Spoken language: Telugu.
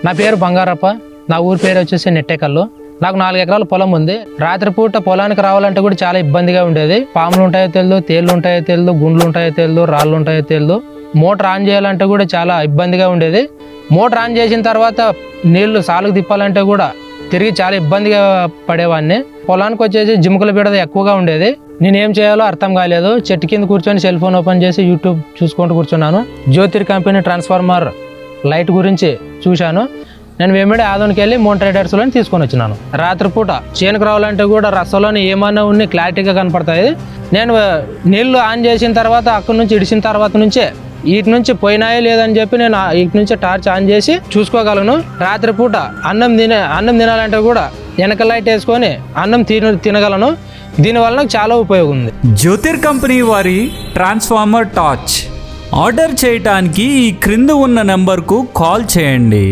నా పేరు బంగారప్ప. నా ఊరి పేరు వచ్చేసి నెట్టేకల్లు. నాకు 4 ఎకరాల పొలం ఉంది. రాత్రిపూట పొలానికి రావాలంటే కూడా చాలా ఇబ్బందిగా ఉండేది. పాములు ఉంటాయో తెలియదు, తేళ్లు ఉంటాయో తెలియదు, గుండ్లు ఉంటాయో తెలియదు, రాళ్ళు ఉంటాయో తెలియదు. మోటార్ ఆన్ చేయాలంటే కూడా చాలా ఇబ్బందిగా ఉండేది. మోటార్ ఆన్ చేసిన తర్వాత నీళ్లు సాలుకు తిప్పాలంటే కూడా తిరిగి చాలా ఇబ్బందిగా పడేవాడిని. పొలానికి వచ్చేసి జిముకల బిడద ఎక్కువగా ఉండేది. నేనేం చేయాలో అర్థం కాలేదు. చెట్టు కింద కూర్చొని సెల్ ఫోన్ ఓపెన్ చేసి యూట్యూబ్ చూసుకుంటూ కూర్చున్నాను. జ్యోతిర్ కంపెనీ ట్రాన్స్ఫార్మర్ లైట్ గురించి చూశాను. నేను వెంబడి ఆదోనికి వెళ్ళి మోన్ ట్రేడర్స్లో తీసుకొని వచ్చినాను. రాత్రిపూట చేనుకు రావాలంటే కూడా రసంలోని ఏమన్నా ఉన్ని క్లారిటీగా కనపడతాయి. నేను నీళ్లు ఆన్ చేసిన తర్వాత అక్కడి నుంచి ఇడిసిన తర్వాత నుంచే వీటి నుంచి పోయినాయో లేదని చెప్పి నేను వీటి నుంచి టార్చ్ ఆన్ చేసి చూసుకోగలను. రాత్రిపూట అన్నం తినాలంటే కూడా వెనక లైట్ వేసుకొని అన్నం తినగలను. దీనివల్ల నాకు చాలా ఉపయోగం ఉంది. జ్యోతిర్ కంపెనీ వారి ట్రాన్స్ఫార్మర్ టార్చ్ ఆర్డర్ చేయటానికి ఈ క్రింద ఉన్న నెంబర్కు కాల్ చేయండి.